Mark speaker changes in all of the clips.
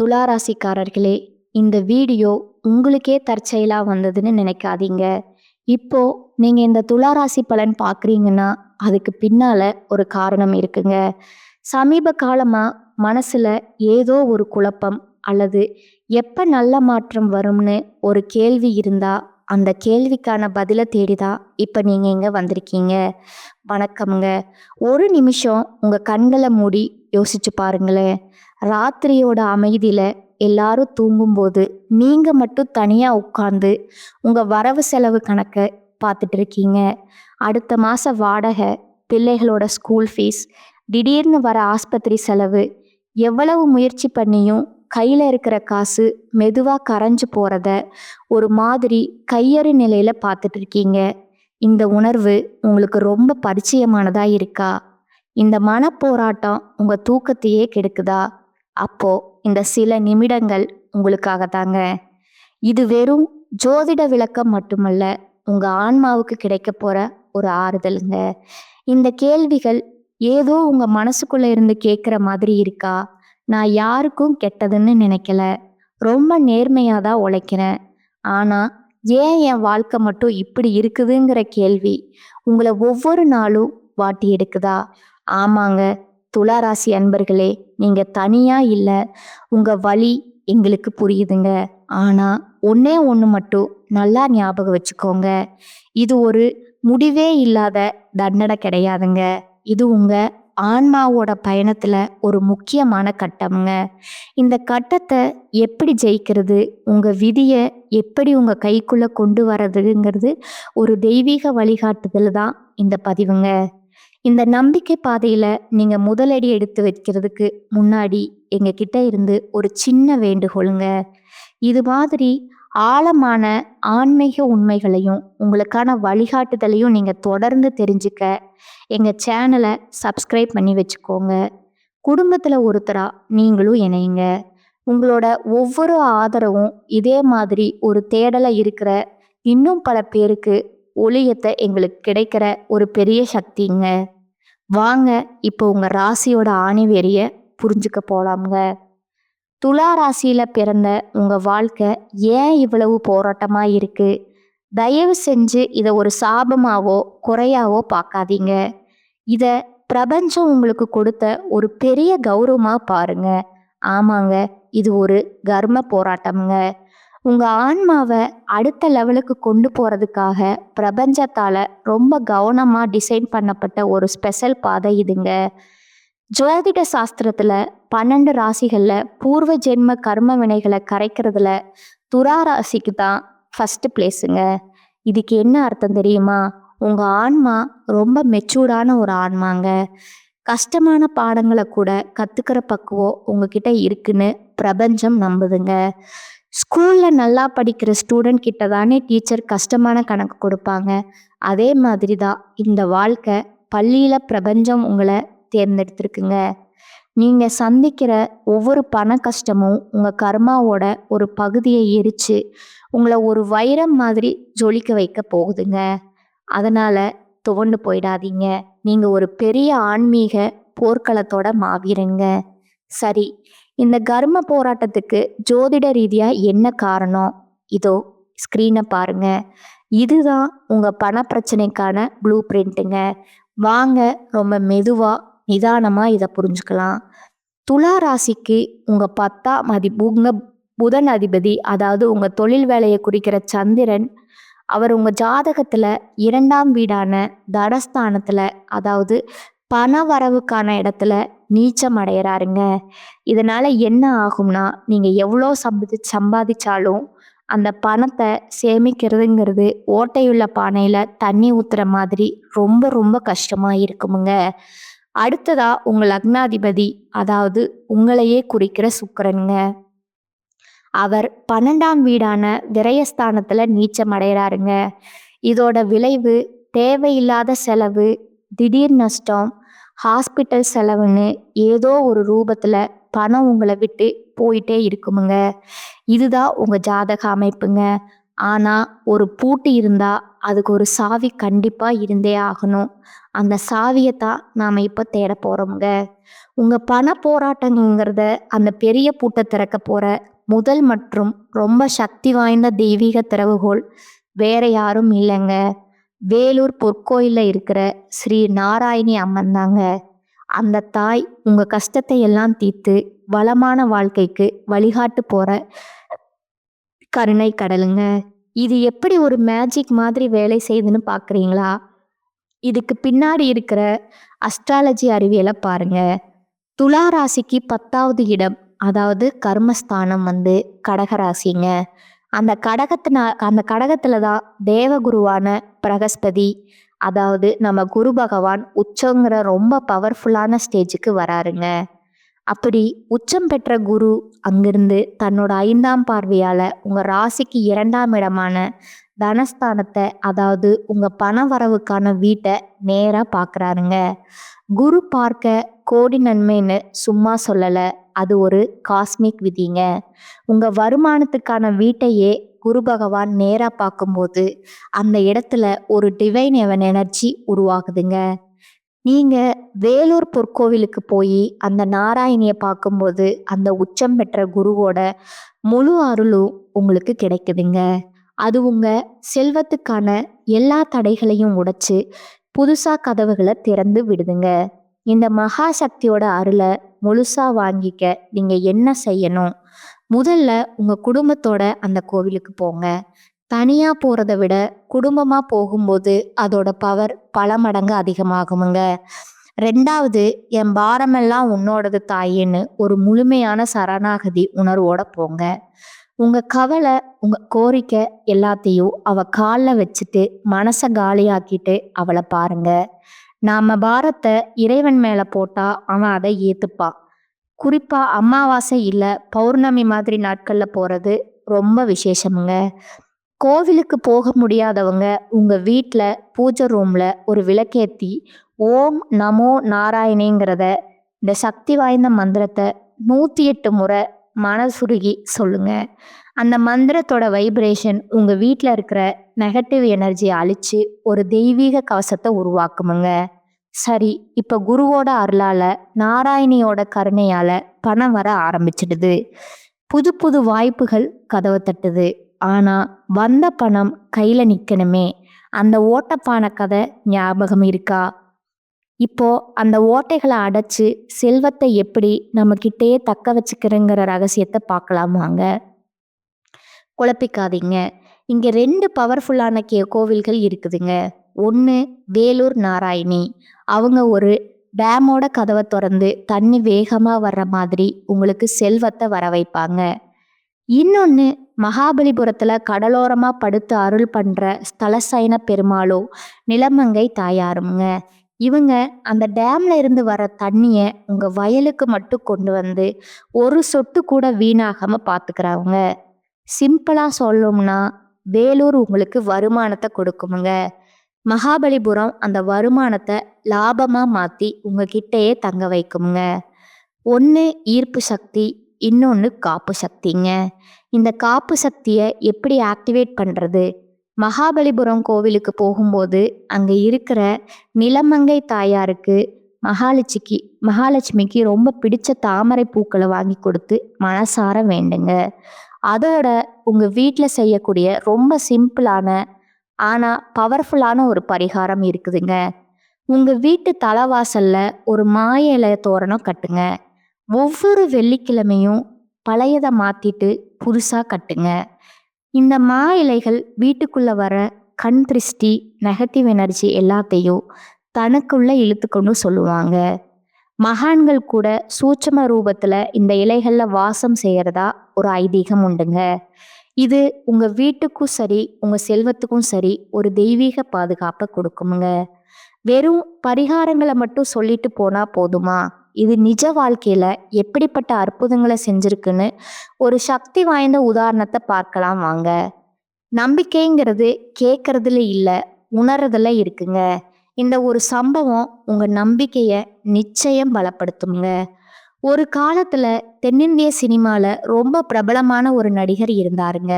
Speaker 1: துளாராசிக்காரர்களே, இந்த வீடியோ உங்களுக்கே தற்செயலா வந்ததுன்னு நினைக்காதீங்க. இப்போ நீங்க இந்த துளாராசி பலன் பார்க்குறீங்கன்னா, அதுக்கு பின்னால ஒரு காரணம் இருக்குங்க. சமீப காலமா மனசுல ஏதோ ஒரு குழப்பம் அல்லது எப்ப நல்ல மாற்றம் வரும்னு ஒரு கேள்வி இருந்தா, அந்த கேள்விக்கான பதில தேடி தான் இப்ப நீங்க இங்க வந்திருக்கீங்க. வணக்கம்ங்க. ஒரு நிமிஷம் உங்க கண்கள மூடி யோசிச்சு பாருங்களேன். ராத்திரியோட அமைதியில எல்லாரும் தூங்கும்போது நீங்க மட்டும் தனியா உட்கார்ந்து உங்க வரவு செலவு கணக்க பார்த்துட்டு இருக்கீங்க. அடுத்த மாச வாடகை, பிள்ளைகளோட ஸ்கூல் ஃபீஸ், திடீர்னு வர ஆஸ்பத்திரி செலவு, எவ்வளவு முயற்சி பண்ணியும் கையில இருக்கிற காசு மெதுவா கரைஞ்சு போறத ஒரு மாதிரி கையறு நிலையில பார்த்துட்டு இருக்கீங்க. இந்த உணர்வு உங்களுக்கு ரொம்ப பரிச்சயமானதா இருக்கா? இந்த மனப்போராட்டம் உங்க தூக்கத்தையே கெடுக்குதா? அப்போ இந்த சில நிமிடங்கள் உங்களுக்காக தாங்க. இது வெறும் ஜோதிட விளக்கம் மட்டுமல்ல, உங்க ஆன்மாவுக்கு கிடைக்க போற ஒரு ஆறுதலுங்க. இந்த கேள்விகள் ஏதோ உங்க மனசுக்குள்ள இருந்து கேட்குற மாதிரி இருக்கா? நான் யாருக்கும் கெட்டதுன்னு நினைக்கல, ரொம்ப நேர்மையா தான் உழைக்கிறேன், ஆனா ஏன் என் வாழ்க்கை மட்டும் இப்படி இருக்குதுங்கிற கேள்வி உங்களை ஒவ்வொரு நாளும் வாட்டி எடுக்குதா? ஆமாங்க, துளாராசி அன்பர்களே, நீங்க தனியா இல்ல. உங்க வலி எங்களுக்கு புரியுதுங்க. ஆனா ஒண்ணே ஒண்ணு மட்டும் நல்லா ஞாபகம் வச்சுக்கோங்க. இது ஒரு முடிவே இல்லாத தண்டனை கிடையாதுங்க. இது உங்க ஆன்மாவோட பயணத்துல ஒரு முக்கியமான கட்டம்ங்க. இந்த கட்டத்தை எப்படி ஜெயிக்கிறது, உங்க விதிய எப்படி உங்க கைக்குள்ள கொண்டு வர்றதுங்கிறது ஒரு தெய்வீக வழிகாட்டுதல் தான் இந்த பதிவுங்க. இந்த நம்பிக்கை பாதையில நீங்க முதலடி எடுத்து வைக்கிறதுக்கு முன்னாடி எங்க கிட்ட இருந்து ஒரு சின்ன வேண்டுகோளுங்க. இது மாதிரி ஆழமான ஆன்மீக உண்மைகளையும் உங்களுக்கான வழிகாட்டுதலையும் நீங்க தொடர்ந்து தெரிஞ்சுக்க எங்க சேனலை சப்ஸ்கிரைப் பண்ணி வச்சுக்கோங்க. குடும்பத்துல ஒருத்தரா நீங்களும் இணையுங்க. உங்களோட ஒவ்வொரு ஆதரவும் இதே மாதிரி ஒரு தேடலை இருக்கிற இன்னும் பல பேருக்கு ஒளியத்தை எங்களுக்கு கிடைக்கிற ஒரு பெரிய சக்திங்க. வாங்க இப்போ உங்க ராசியோட ஆணிவேரிய புரிஞ்சுக்க போலாம்ங்க. துலா ராசியில பிறந்த உங்க வாழ்க்கை ஏன் இவ்வளவு போராட்டமா இருக்கு? தயவு செஞ்சு இதை ஒரு சாபமாவோ குறையாவோ பார்க்காதீங்க. இத பிரபஞ்சம் உங்களுக்கு கொடுத்த ஒரு பெரிய கௌரவமா பாருங்க. ஆமாங்க, இது ஒரு கர்ம போராட்டம்ங்க. உங்க ஆன்மாவை அடுத்த லெவலுக்கு கொண்டு போறதுக்காக பிரபஞ்சத்தால ரொம்ப கவனமா டிசைன் பண்ணப்பட்ட ஒரு ஸ்பெஷல் பாதை இதுங்க. ஜோதிட சாஸ்திரத்துல 12 ராசிகள்ல பூர்வ ஜென்ம கர்ம வினைகளை கரைக்கிறதுல துலா ராசிக்கு தான் ஃபர்ஸ்ட் பிளேஸுங்க. இதுக்கு என்ன அர்த்தம் தெரியுமா? உங்க ஆன்மா ரொம்ப மெச்சூர்டான ஒரு ஆன்மாங்க. கஷ்டமான பாடங்களை கூட கத்துக்கிற பக்குவம் உங்ககிட்ட இருக்குன்னு பிரபஞ்சம் நம்புதுங்க. ஸ்கூல்ல நல்லா படிக்கிற ஸ்டூடெண்ட் கிட்ட தானே டீச்சர் கஷ்டமான கணக்கு கொடுப்பாங்க. அதே மாதிரி தான் இந்த வாழ்க்கை, பள்ளியில பிரபஞ்சம் உங்களை தேர்ந்தெடுத்திருக்குங்க. நீங்க சந்திக்கிற ஒவ்வொரு பண கஷ்டமும் உங்க கர்மாவோட ஒரு பகுதியை எரிச்சு உங்களை ஒரு வைரம் மாதிரி ஜொலிக்க வைக்க போகுதுங்க. அதனால துவண்டு போயிடாதீங்க. நீங்க ஒரு பெரிய ஆன்மீக போர்க்களத்தோட மாவீரங்க. சரி, இந்த கர்ம போராட்டத்துக்கு ஜோதிட ரீதியா என்ன காரணம்? இதோ ஸ்கிரீனை பாருங்க. இதுதான் உங்க பண பிரச்சனைக்கான ப்ளூ பிரிண்ட்டுங்க. வாங்க ரொம்ப மெதுவா நிதானமா இதை புரிஞ்சுக்கலாம். துலா ராசிக்கு உங்க 10ஆம் உங்க புதன் அதிபதி, அதாவது உங்க தொழில் வேலையை குறிக்கிற சந்திரன், அவர் உங்க ஜாதகத்துல 2ஆம் வீடான தனஸ்தானத்துல, அதாவது பண வரவுக்கான இடத்துல நீச்சம் அடையறாருங்க. இதனால என்ன ஆகும்னா, நீங்க எவ்வளோ சம்பாதிச்சாலும் அந்த பணத்தை சேமிக்கிறதுங்கிறது ஓட்டையுள்ள பானையில தண்ணி ஊத்துற மாதிரி ரொம்ப ரொம்ப கஷ்டமா இருக்குமுங்க. அடுத்ததா உங்க லக்னாதிபதி, அதாவது உங்களையே குறிக்கிற சுக்கிரனுங்க. அவர் 12ஆம் வீடான விரயஸ்தானத்துல நீச்சம் அடைகிறாருங்க. இதோட விளைவு தேவையில்லாத செலவு, திடீர் நஷ்டம், ஹாஸ்பிட்டல் செலவுன்னு ஏதோ ஒரு ரூபத்துல பணம் உங்களை விட்டு போயிட்டே இருக்குமுங்க. இதுதான் உங்க ஜாதக அமைப்புங்க. ஆனா ஒரு பூட்டு இருந்தா அதுக்கு ஒரு சாவி கண்டிப்பா இருந்தே ஆகணும். அந்த சாவியை தான் நாம இப்ப தேட போறோம்ங்க. உங்க பண போராட்டங்கிறத அந்த பெரிய பூட்டை திறக்க போற முதல் மற்றும் ரொம்ப சக்தி வாய்ந்த தெய்வீக திறவுகோல் வேற யாரும் இல்லைங்க. வேலூர் பொற்கோயில்ல இருக்கிற ஸ்ரீ நாராயணி அம்மன் தாங்க. அந்த தாய் உங்க கஷ்டத்தை எல்லாம் தீர்த்து வளமான வாழ்க்கைக்கு வழிகாட்டு போற கருணை கடலுங்க. இது எப்படி ஒரு மேஜிக் மாதிரி வேலை செய்யுதுன்னு பார்க்குறீங்களா? இதுக்கு பின்னாடி இருக்கிற அஸ்ட்ராலஜி அறிவியலை பாருங்க. துலா ராசிக்கு 10வது இடம், அதாவது கர்மஸ்தானம் கடகராசிங்க. அந்த கடகத்துல தான் தேவகுருவான பிரகஸ்பதி, அதாவது நம்ம குரு பகவான் உச்சங்கிற ரொம்ப பவர்ஃபுல்லான ஸ்டேஜுக்கு வராருங்க. அப்படி உச்சம் பெற்ற குரு அங்கிருந்து தன்னோட 5ஆம் பார்வையால உங்க ராசிக்கு 2ஆம் இடமான தனஸ்தானத்தை, அதாவது உங்க பண வரவுக்கான வீட்டை நேரா பார்க்கறாருங்க. குரு பார்க்க கோடி நன்மைன்னு சும்மா சொல்லல, அது ஒரு காஸ்மிக் விதிங்க. உங்க வருமானத்துக்கான வீட்டையே குரு பகவான் நேரா பார்க்கும்போது அந்த இடத்துல ஒரு டிவைன் எனர்ஜி உருவாகுதுங்க. நீங்க வேலூர் பொற்கோவிலுக்கு போய் அந்த நாராயணியை பார்க்கும்போது அந்த உச்சம் பெற்ற குருவோட முழு அருளும் உங்களுக்கு கிடைக்குதுங்க. அது உங்க செல்வத்துக்கான எல்லா தடைகளையும் உடைச்சு புதுசா கதவுகளை திறந்து விடுதுங்க. இந்த மகா சக்தியோட அருளை முழுசா வாங்கிக்க நீங்க என்ன செய்யணும்? முதல்ல உங்க குடும்பத்தோட அந்த கோவிலுக்கு போங்க. தனியா போறதை விட குடும்பமா போகும்போது அதோட பவர் பல மடங்கு அதிகமாகுமுங்க. 2வது, என் பாரமெல்லாம் உன்னோடது தாயின்னு ஒரு முழுமையான சரணாகதி உணர்வோட போங்க. உங்க கவலை, உங்க கோரிக்கை எல்லாத்தையும் அவ காலில் வச்சுட்டு மனசை காலியாக்கிட்டு அவளை பாருங்க. நாம பாரத்தை இறைவன் மேல போட்டா அவன் அதை ஏத்துப்பான். குறிப்பா அமாவாசை இல்ல பௌர்ணமி மாதிரி நாட்கள்ல போறது ரொம்ப விசேஷமுங்க. கோவிலுக்கு போக முடியாதவங்க உங்க வீட்டில் பூஜை ரூம்ல ஒரு விளக்கேத்தி ஓம் நமோ நாராயணிங்கிறத, இந்த சக்தி வாய்ந்த மந்திரத்தை 108 முறை மனசுருகி சொல்லுங்க. அந்த மந்திரத்தோட வைப்ரேஷன் உங்க வீட்டில் இருக்கிற நெகட்டிவ் எனர்ஜியை அழிச்சு ஒரு தெய்வீக கவசத்தை உருவாக்குமுங்க. சரி, இப்ப குருவோட அருளால நாராயணியோட கருணையால பணம் வர ஆரம்பிச்சிடுது. புது புது வாய்ப்புகள் கதவை தட்டுது. ஆனா வந்த பணம் கையில நிக்கணுமே. அந்த ஓட்டப்பான கதை ஞாபகம் இருக்கா? இப்போ அந்த ஓட்டைகளை அடைச்சு செல்வத்தை எப்படி நம்ம கிட்டேயே தக்க வச்சுக்கிறங்கிற ரகசியத்தை பார்க்கலாம் வாங்க. குழப்பிக்காதீங்க. இங்க 2 பவர்ஃபுல்லான கோவில்கள் இருக்குதுங்க. ஒன்று வேலூர் நாராயணி. அவங்க ஒரு டேமோட கதவை திறந்து தண்ணி வேகமா வர்ற மாதிரி உங்களுக்கு செல்வத்தை வர வைப்பாங்க. இன்னொன்று மகாபலிபுரத்துல கடலோரமா படுத்து அருள் பண்ற ஸ்தலசைன பெருமாளோ நிலமங்கை தாயாருங்க. இவங்க அந்த டேம்ல இருந்து வர தண்ணிய உங்க வயலுக்கு மட்டும் கொண்டு வந்து ஒரு சொட்டு கூட வீணாகாம பாத்துக்கிறவங்க. சிம்பிளா சொல்லணும்னா வேலூர் உங்களுக்கு வருமானத்தை கொடுக்குமுங்க. மகாபலிபுரம் அந்த வருமானத்தை லாபமா மாத்தி உங்ககிட்டயே தங்க வைக்குமுங்க. ஒன்று ஈர்ப்பு சக்தி, இன்னொன்று காப்பு சக்திங்க. இந்த காப்பு சக்தியை எப்படி ஆக்டிவேட் பண்ணுறது? மகாபலிபுரம் கோவிலுக்கு போகும்போது அங்கே இருக்கிற நிலமங்கை தாயாருக்கு மகாலட்சுமிக்கு ரொம்ப பிடிச்ச தாமரை பூக்களை வாங்கி கொடுத்து மனசார வேண்டுங்க. அதோட உங்கள் வீட்டில் செய்யக்கூடிய ரொம்ப சிம்பிளான ஆனால் பவர்ஃபுல்லான ஒரு பரிகாரம் இருக்குதுங்க. உங்கள் வீட்டு தலைவாசல்ல ஒரு மாய இலை தோரணம் கட்டுங்க. ஒவ்வொரு வெள்ளிக்கிழமையும் பழையதை மாற்றிட்டு புதுசாக கட்டுங்க. இந்த மா இலைகள் வீட்டுக்குள்ளே வர கண் திருஷ்டி, நெகட்டிவ் எனர்ஜி எல்லாத்தையும் தனக்குள்ளே இழுத்துக்கொண்டு சொல்லுவாங்க. மகான்கள் கூட சூட்சும ரூபத்தில் இந்த இலைகளில் வாசம் செய்கிறதா ஒரு ஐதீகம் உண்டுங்க. இது உங்கள் வீட்டுக்கும் சரி உங்கள் செல்வத்துக்கும் சரி ஒரு தெய்வீக பாதுகாப்பை கொடுக்குமுங்க. வெறும் பரிகாரங்களை மட்டும் சொல்லிட்டு போனால் போதுமா? இது நிஜ வாழ்க்கையில் எப்படிப்பட்ட அற்புதங்களை செஞ்சுருக்குன்னு ஒரு சக்தி வாய்ந்த உதாரணத்தை பார்க்கலாம் வாங்க. நம்பிக்கைங்கிறது கேட்கறதுல இல்லை, உணர்றதுல இருக்குங்க. இந்த ஒரு சம்பவம் உங்கள் நம்பிக்கையை நிச்சயம் பலப்படுத்துங்க. ஒரு காலத்தில் தென்னிந்திய சினிமாவில் ரொம்ப பிரபலமான ஒரு நடிகர் இருந்தாருங்க.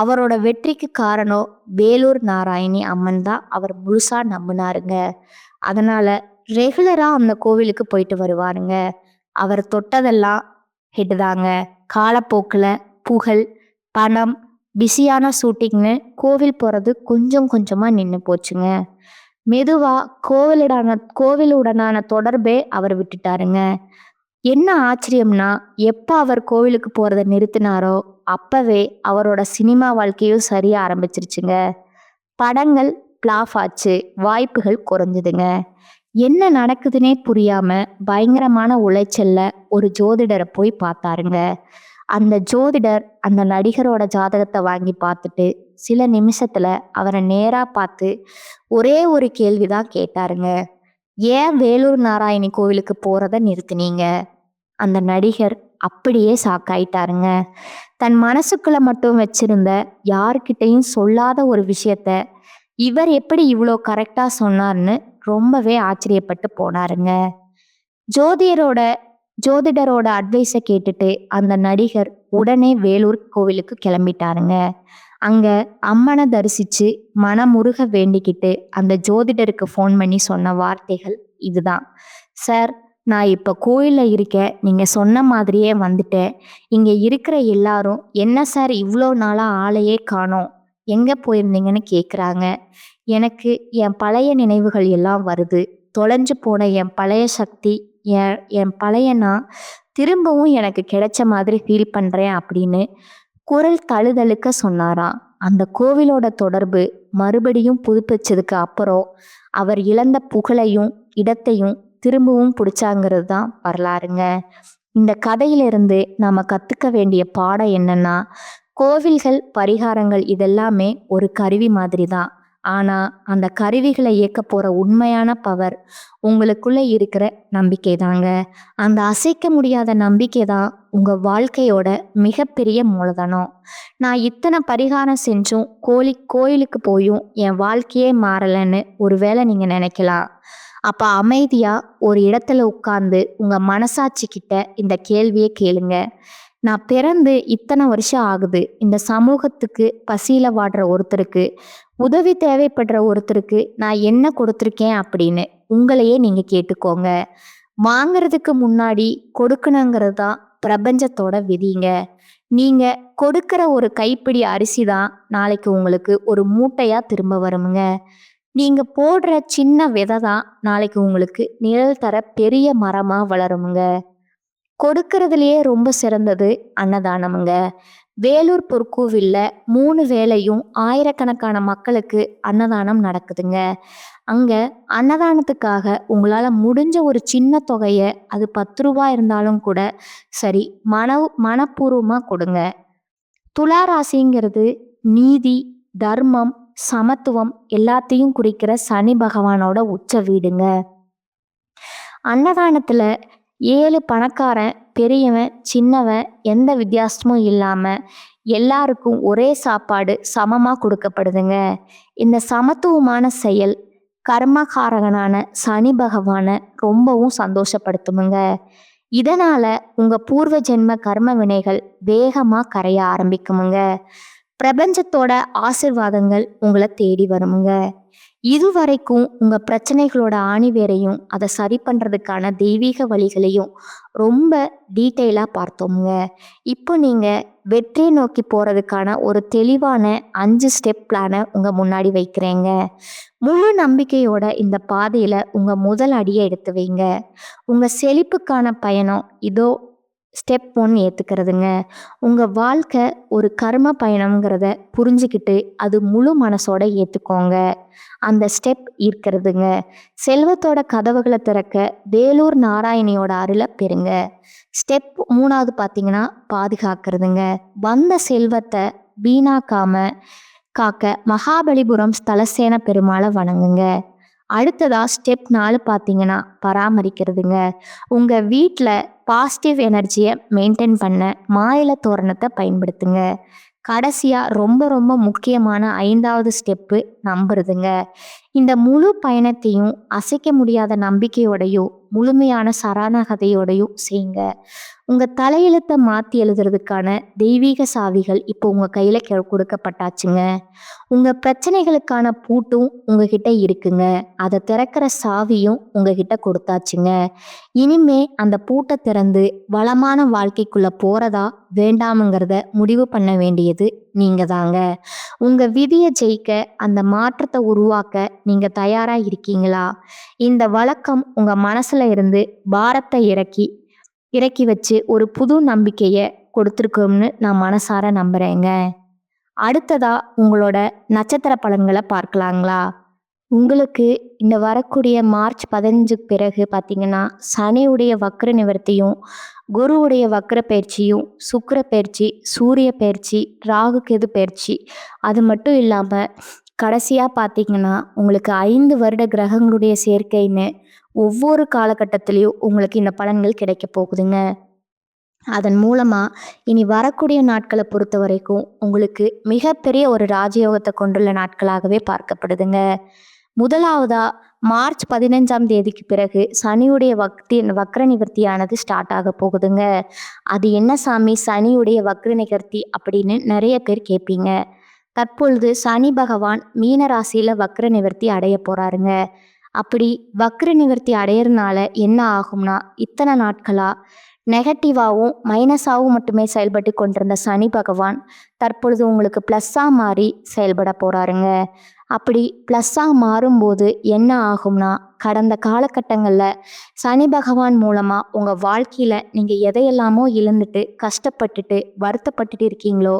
Speaker 1: அவரோட வெற்றிக்கு காரணம் வேலூர் நாராயணி அம்மன் தான் அவர் முழுசா நம்பினாருங்க. அதனால ரெகுலரா அந்த கோவிலுக்கு போயிட்டு வருவாருங்க. அவர் தொட்டதெல்லாம் ஹிட் தாங்க. காலப்போக்கில் புகழ், பணம், பிஸியான ஷூட்டிங்னு கோவில் போகிறது கொஞ்சம் கொஞ்சமாக நின்று போச்சுங்க. மெதுவாக கோவிலுடனான தொடர்பே அவர் விட்டுட்டாருங்க. என்ன ஆச்சரியம்னா, எப்போ அவர் கோவிலுக்கு போகிறத நிறுத்தினாரோ அப்பவே அவரோட சினிமா வாழ்க்கையும் சரிய ஆரம்பிச்சிருச்சுங்க. படங்கள் பிளாப் ஆச்சு, வாய்ப்புகள் குறைஞ்சுதுங்க. என்ன நடக்குதுன்னே புரியாம பயங்கரமான உளைச்சல்ல ஒரு ஜோதிடரை போய் பார்த்தாருங்க. அந்த ஜோதிடர் அந்த நடிகரோட ஜாதகத்தை வாங்கி பார்த்துட்டு சில நிமிஷத்துல அவரை நேரா பார்த்து ஒரே ஒரு கேள்விதான் கேட்டாருங்க. ஏன் வேலூர் நாராயணி கோவிலுக்கு போறத நிறுத்தினீங்க? அந்த நடிகர் அப்படியே ஷாக்காயிட்டாருங்க. தன் மனசுக்குள்ள மட்டும் வச்சிருந்த யாருக்கிட்டையும் சொல்லாத ஒரு விஷயத்த இவர் எப்படி இவ்வளோ கரெக்டா சொன்னார்னு ரொம்பவே ஆச்சரியப்பட்டு போனாருங்க. ஜோதிடரோட அட்வைஸை கேட்டுட்டு அந்த நடிகர் உடனே வேலூர் கோவிலுக்கு கிளம்பிட்டாருங்க. அங்க அம்மனை தரிசிச்சு மனமுருக வேண்டிக்கிட்டு அந்த ஜோதிடருக்கு ஃபோன் பண்ணி சொன்ன வார்த்தைகள் இதுதான். சார், நான் இப்போ கோயிலில் இருக்கேன், நீங்கள் சொன்ன மாதிரியே வந்துட்டேன். இங்கே இருக்கிற எல்லாரும் என்ன சார் இவ்வளோ நாளாக ஆளையே காணோம், எங்கே போயிருந்தீங்கன்னு கேட்குறாங்க. எனக்கு என் பழைய நினைவுகள் எல்லாம் வருது. தொலைஞ்சு போன என் பழைய சக்தி, என் பழைய நான் திரும்பவும் எனக்கு கிடைச்ச மாதிரி ஃபீல் பண்ணுறேன் அப்படின்னு குரல் தழுதழுக்க சொன்னாராம். அந்த கோவிலோட தொடர்பு மறுபடியும் புதுப்பிச்சதுக்கு அப்புறம் அவர் இழந்த புகழையும் இடத்தையும் திரும்பவும் பிடிச்சாங்கிறது தான் வரலாறுங்க. இந்த கதையிலிருந்து நாம கற்றுக்க வேண்டிய பாடம் என்னன்னா, கோவில்கள், பரிகாரங்கள் இதெல்லாமே ஒரு கருவி மாதிரி தான். ஆனால் அந்த கருவிகளை இயக்க போகிற உண்மையான பவர் உங்களுக்குள்ளே இருக்கிற நம்பிக்கை தாங்க. அந்த அசைக்க முடியாத நம்பிக்கை தான் உங்கள் வாழ்க்கையோட மிகப்பெரிய மூலதனம். நான் இத்தனை பரிகாரம் செஞ்சும் கோயிலுக்கு போயும் என் வாழ்க்கையே மாறலைன்னு ஒருவேளை நீங்கள் நினைக்கலாம். அப்போ அமைதியாக ஒரு இடத்துல உட்கார்ந்து உங்கள் மனசாட்சிக்கிட்ட இந்த கேள்வியை கேளுங்க. நான் பிறந்து இத்தனை வருஷம் ஆகுது, இந்த சமூகத்துக்கு பசியில் வாடுற ஒருத்தருக்கு, உதவி தேவைப்படுற ஒருத்தருக்கு நான் என்ன கொடுத்துருக்கேன் அப்படின்னு உங்களையே நீங்கள் கேட்டுக்கோங்க. வாங்கிறதுக்கு முன்னாடி கொடுக்கணுங்கிறது தான் பிரபஞ்சத்தோட விதிங்க. நீங்கள் கொடுக்குற ஒரு கைப்பிடி அரிசி தான் நாளைக்கு உங்களுக்கு ஒரு மூட்டையாக திரும்ப வருமுங்க. நீங்கள் போடுற சின்ன விதை தான் நாளைக்கு உங்களுக்கு நிழல் தர பெரிய மரமாக வளருமுங்க. கொடுக்கறதுலையே ரொம்ப சிறந்தது அன்னதானமுங்க. வேலூர் பொற்கோவில்ல 3 வேளையும் ஆயிரக்கணக்கான மக்களுக்கு அன்னதானம் நடக்குதுங்க. அங்கே அன்னதானத்துக்காக உங்களால் முடிஞ்ச ஒரு சின்ன தொகையை, அது 10 ரூபா இருந்தாலும் கூட சரி, மனப்பூர்வமாக கொடுங்க. துளாராசிங்கிறது நீதி, தர்மம், சமத்துவம் எல்லாத்தையும் குறிக்கிற சனி பகவானோட உச்ச வீடுங்க. அன்னதானத்தில் 7 பணக்காரன், பெரியவன், சின்னவன் எந்த வித்தியாசமும் இல்லாமல் எல்லாருக்கும் ஒரே சாப்பாடு சமமாக கொடுக்கப்படுதுங்க. இந்த சமத்துவமான செயல் கர்மகாரகனான சனி பகவானை ரொம்பவும் சந்தோஷப்படுத்துமுங்க. இதனால் உங்கள் பூர்வ ஜென்ம கர்ம வினைகள் வேகமாக கரைய ஆரம்பிக்குமுங்க. பிரபஞ்சத்தோட ஆசிர்வாதங்கள் உங்களை தேடி வருமுங்க. இதுவரைக்கும் உங்கள் பிரச்சனைகளோட ஆணிவேரையும் அதை சரி பண்ணுறதுக்கான தெய்வீக வழிகளையும் ரொம்ப டீட்டெயிலாக பார்த்தோமுங்க. இப்போ நீங்கள் வெற்றியை நோக்கி போகிறதுக்கான ஒரு தெளிவான 5 ஸ்டெப் பிளானை உங்கள் முன்னாடி வைக்கிறேங்க. முழு நம்பிக்கையோட இந்த பாதையில் உங்கள் முதல் அடியை எடுத்து வைங்க. உங்கள் செழிப்புக்கான பயணம் இதோ. ஸ்டெப் 1 ஏற்றுக்கிறதுங்க. உங்கள் வாழ்க்கை ஒரு கர்ம பயணம்ங்கிறத புரிஞ்சுக்கிட்டு அது முழு மனசோட ஏற்றுக்கோங்க. அந்த ஸ்டெப் இருக்கிறதுங்க. செல்வத்தோட கதவுகளை திறக்க வேலூர் நாராயணியோட அருளை பெறுங்க. ஸ்டெப் 3வது பார்த்தீங்கன்னா பாதுகாக்கிறதுங்க. வந்த செல்வத்தை வீணாக்காம காக்க மகாபலிபுரம் ஸ்தலசேன பெருமாளை வணங்குங்க. அடுத்ததா ஸ்டெப் 4 பார்த்தீங்கன்னா பராமரிக்கிறதுங்க. உங்கள் வீட்டில் பாசிட்டிவ் எனர்ஜியை மெயின்டைன் பண்ண மாயிலை தோரணத்தை பயன்படுத்துங்க. கடைசியாக ரொம்ப ரொம்ப முக்கியமான 5வது ஸ்டெப்பு நம்புறதுங்க. இந்த முழு பயணத்தையும் அசைக்க முடியாத நம்பிக்கையோடையும் முழுமையான சரணாகதியோடையும் செய்யுங்க. உங்க தலையெழுத்த மாத்தி எழுதுறதுக்கான தெய்வீக சாவிகள் இப்போ உங்க கையில கொடுக்கப்பட்டாச்சுங்க. உங்க பிரச்சனைகளுக்கான பூட்டும் உங்ககிட்ட இருக்குங்க. அதை திறக்கிற சாவியும் உங்ககிட்ட கொடுத்தாச்சுங்க. இனிமே அந்த பூட்டை திறந்து வளமான வாழ்க்கைக்குள்ள போறதா வேண்டாமுங்கிறத முடிவு பண்ண வேண்டியது நீங்க தாங்க. உங்க விதியை ஜெயிக்க, அந்த மாற்றத்தை உருவாக்க நீங்க தயாரா இருக்கீங்களா? இந்த வழக்கம் உங்க மனசுல இருந்து பாரத்தை இறக்கி இறக்கி வச்சு ஒரு புது நம்பிக்கைய கொடுத்துருக்கும்னு நான் மனசார நம்புறேங்க. அடுத்ததா உங்களோட நட்சத்திர பலன்களை பார்க்கலாங்களா? உங்களுக்கு இந்த வரக்கூடிய மார்ச் 15 பிறகு பார்த்தீங்கன்னா, சனியுடைய வக்ர நிவர்த்தியும், குருவுடைய வக்ர பயிற்சியும், சுக்கிர பயிற்சி, சூரிய பயிற்சி, ராகு கேது பயிற்சி, அது மட்டும் இல்லாமல் கடைசியாக பார்த்தீங்கன்னா உங்களுக்கு 5 வருட கிரகங்களுடைய சேர்க்கைன்னு ஒவ்வொரு காலகட்டத்திலையும் உங்களுக்கு இந்த பலன்கள் கிடைக்க போகுதுங்க. அதன் மூலமா இனி வரக்கூடிய நாட்களை பொறுத்த வரைக்கும் உங்களுக்கு மிகப்பெரிய ஒரு ராஜயோகத்தை கொண்டுள்ள நாட்களாகவே பார்க்கப்படுதுங்க. முதலாவதா மார்ச் 15ஆம் தேதிக்கு பிறகு சனியுடைய வக்ர நிவர்த்தியானது ஸ்டார்ட் ஆக போகுதுங்க. அது என்ன சாமி சனியுடைய வக்ர நிவர்த்தி அப்படின்னு நிறைய பேர் கேட்பீங்க. தற்பொழுது சனி பகவான் மீன ராசியில வக்ர நிவர்த்தி அடைய போறாருங்க. அப்படி வக்ர நிவர்த்தி அடையறதுனால என்ன ஆகும்னா, இத்தனை நாட்களா நெகட்டிவாகவும் மைனஸாகவும் மட்டுமே செயல்பட்டு கொண்டிருந்த சனி பகவான் தற்பொழுது உங்களுக்கு ப்ளஸ்ஸாக மாறி செயல்பட போகிறாருங்க. அப்படி ப்ளஸ்ஸாக மாறும்போது என்ன ஆகும்னா, கடந்த காலகட்டங்களில் சனி பகவான் மூலமாக உங்கள் வாழ்க்கையில் நீங்கள் எதையெல்லாமோ இழந்துட்டு கஷ்டப்பட்டுட்டு வருத்தப்பட்டுட்டு இருக்கீங்களோ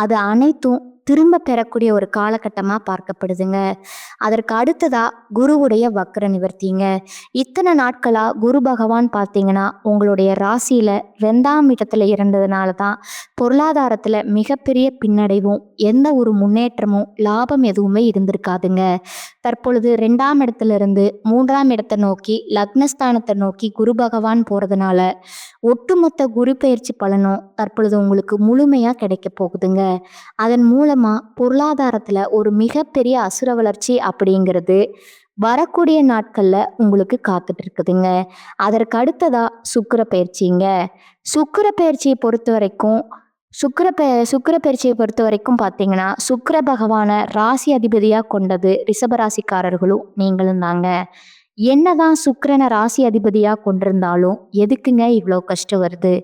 Speaker 1: அது அனைத்தும் திரும்ப பெறக்கூடிய ஒரு காலகட்டமாக பார்க்கப்படுதுங்க. அதற்கு அடுத்ததாக குருவுடைய வக்ர நிவர்த்திங்க. இத்தனை நாட்களாக குரு பகவான் பார்த்தீங்கன்னா உங்களுடைய ராசியில் 2ஆம் இடத்துல இருந்ததுனால தான் பொருளாதாரத்தில் மிகப்பெரிய பின்னடைவும் எந்த ஒரு முன்னேற்றமும் லாபம் எதுவுமே இருந்திருக்காதுங்க. தற்பொழுது 2ஆம் இடத்துல இருந்து 3ஆம் இடத்தை நோக்கி லக்னஸ்தானத்தை நோக்கி குரு பகவான் போகிறதுனால ஒட்டுமொத்த குரு பயிற்சி பலனும் தற்பொழுது உங்களுக்கு முழுமையாக கிடைக்க போகுதுங்க. அதன் மூலமாக பொருளாதாரத்தில் ஒரு மிகப்பெரிய அசுர வளர்ச்சி அப்படிங்கிறது வரக்கூடிய நாட்களில் உங்களுக்கு காத்துட்டு இருக்குதுங்க. அதற்கு அடுத்ததா சுக்கிர பயிற்சிங்க. சுக்கிர பயிற்சியை பொறுத்த வரைக்கும் சுக்கிர பயிற்சியை பொறுத்த வரைக்கும் பார்த்தீங்கன்னா சுக்கிர பகவானை ராசி அதிபதியாக கொண்டது ரிஷபராசிக்காரர்களும் நீங்களும் தாங்க. என்னதான் சுக்கிரனை ராசி அதிபதியாக கொண்டிருந்தாலும் எதுக்குங்க இவ்வளோ கஷ்டம் வருது?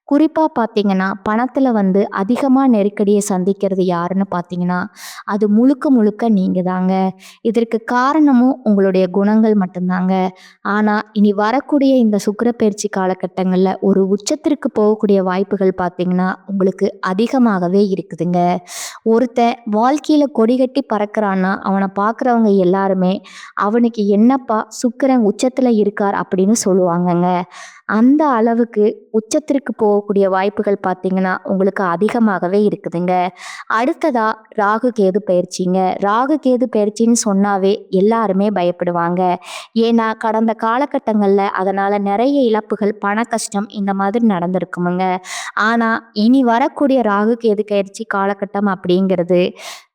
Speaker 1: குறிப்பாக பார்த்தீங்கன்னா பணத்தில் அதிகமாக நெருக்கடியை சந்திக்கிறது யாருன்னு பார்த்தீங்கன்னா அது முழுக்க முழுக்க நீங்கள் தாங்க. இதற்கு காரணமும் உங்களுடைய குணங்கள் மட்டும்தாங்க. ஆனால் இனி வரக்கூடிய இந்த சுக்கிர பயிற்சி காலகட்டங்களில் ஒரு உச்சத்திற்கு போகக்கூடிய வாய்ப்புகள் பார்த்தீங்கன்னா உங்களுக்கு அதிகமாகவே இருக்குதுங்க. ஒருத்தன் வாழ்க்கையில் கொடி கட்டி பறக்கிறான்னா அவனை பார்க்குறவங்க எல்லாருமே அவனுக்கு என்னப்பா சுக்கிரன் உச்சத்தில் இருக்கார் அப்படின்னு சொல்லுவாங்கங்க. அந்த அளவுக்கு உச்சத்திற்கு போகக்கூடிய வாய்ப்புகள் பார்த்தீங்கன்னா உங்களுக்கு அதிகமாகவே இருக்குதுங்க. அடுத்ததா ராகு கேது பயிற்சிங்க. ராகு கேது பயிற்சின்னு சொன்னாவே எல்லாருமே பயப்படுவாங்க. ஏன்னா கடந்த காலகட்டங்களில் அதனால் நிறைய இழப்புகள் பண கஷ்டம் இந்த மாதிரி நடந்திருக்குமுங்க. ஆனால் இனி வரக்கூடிய ராகு கேது பயிற்சி காலகட்டம் அப்படிங்கிறது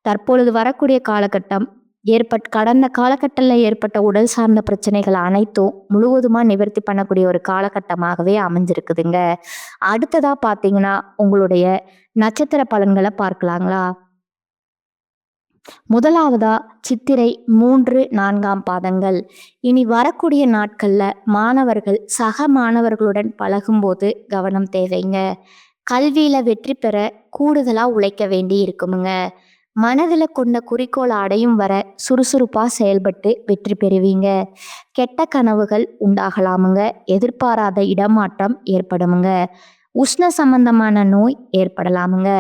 Speaker 1: தற்பொழுது வரக்கூடிய காலகட்டம் கடந்த காலகட்டத்தில் ஏற்பட்ட உடல் சார்ந்த பிரச்சனைகள் அனைத்தும் முழுவதுமாக நிவர்த்தி பண்ணக்கூடிய ஒரு காலகட்டமாகவே அமைஞ்சிருக்குதுங்க. அடுத்ததா பார்த்தீங்கன்னா உங்களுடைய நட்சத்திர பலன்களை பார்க்கலாங்களா? முதலாவதா சித்திரை 3, 4ஆம் பாதங்கள். இனி வரக்கூடிய நாட்களில் மாணவர்கள் சக மாணவர்களுடன் பழகும்போது கவனம் தேவைங்க. கல்வியில் வெற்றி பெற கூடுதலாக உழைக்க வேண்டி இருக்குமுங்க. மனதில் கொண்ட குறிக்கோளை அடையும் வர சுறுசுறுப்பாக செயல்பட்டு வெற்றி பெறுவீங்க. கெட்ட கனவுகள் உண்டாகலாமுங்க. எதிர்பாராத இடமாற்றம் ஏற்படுமுங்க. உஷ்ண சம்பந்தமான நோய் ஏற்படலாமுங்க.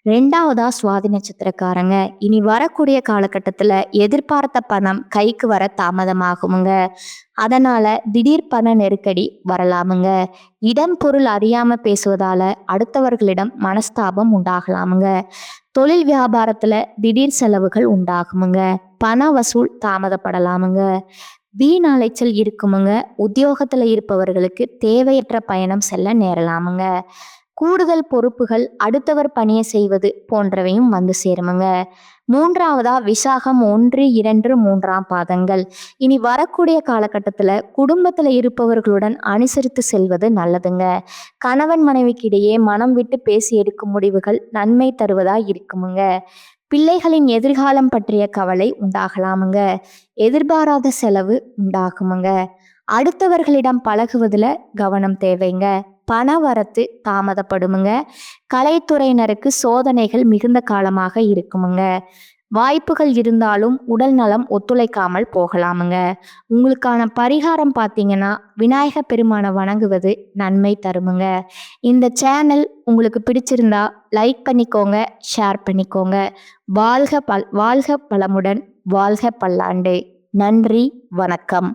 Speaker 1: 2ஆவதா சுவாதி நட்சத்திரக்காரங்க. இனி வரக்கூடிய காலகட்டத்தில் எதிர்பார்த்த பணம் கைக்கு வர தாமதமாகுமுங்க. அதனால திடீர் பண நெருக்கடி வரலாமுங்க. இடம் பொருள் அறியாம பேசுவதால அடுத்தவர்களிடம் மனஸ்தாபம் உண்டாகலாமுங்க. தொழில் வியாபாரத்துல திடீர் செலவுகள் உண்டாகுமுங்க. பண வசூல் தாமதப்படலாமுங்க. வீண் அலைச்சல் இருக்குமுங்க. உத்தியோகத்துல இருப்பவர்களுக்கு தேவையற்ற பயணம் செல்ல நேரலாமுங்க. கூடுதல் பொறுப்புகள், அடுத்தவர் பணியை செய்வது போன்றவையும் வந்து சேருமுங்க. 3வதா விசாகம் 1, 2, 3ஆம் பாதங்கள். இனி வரக்கூடிய காலகட்டத்தில் குடும்பத்தில் இருப்பவர்களுடன் அனுசரித்து செல்வது நல்லதுங்க. கணவன் மனைவிக்கு இடையே மனம் விட்டு பேசி எடுக்கும் முடிவுகள் நன்மை தருவதா இருக்குமுங்க. பிள்ளைகளின் எதிர்காலம் பற்றிய கவலை உண்டாகலாமுங்க. எதிர்பாராத செலவு உண்டாகுமுங்க. அடுத்தவர்களிடம் பழகுவதில் கவனம் தேவைங்க. பண வரத்து தாமதப்படுமுங்க. கலைத்துறையினருக்கு சோதனைகள் மிகுந்த காலமாக இருக்குமுங்க. வாய்ப்புகள் இருந்தாலும் உடல் நலம் ஒத்துழைக்காமல் போகலாமுங்க. உங்களுக்கான பரிகாரம் பார்த்தீங்கன்னா விநாயக பெருமானை வணங்குவது நன்மை தருமுங்க. இந்த சேனல் உங்களுக்கு பிடிச்சிருந்தா லைக் பண்ணிக்கோங்க, ஷேர் பண்ணிக்கோங்க. வாழ்க வளமுடன், வாழ்க பல்லாண்டு. நன்றி, வணக்கம்.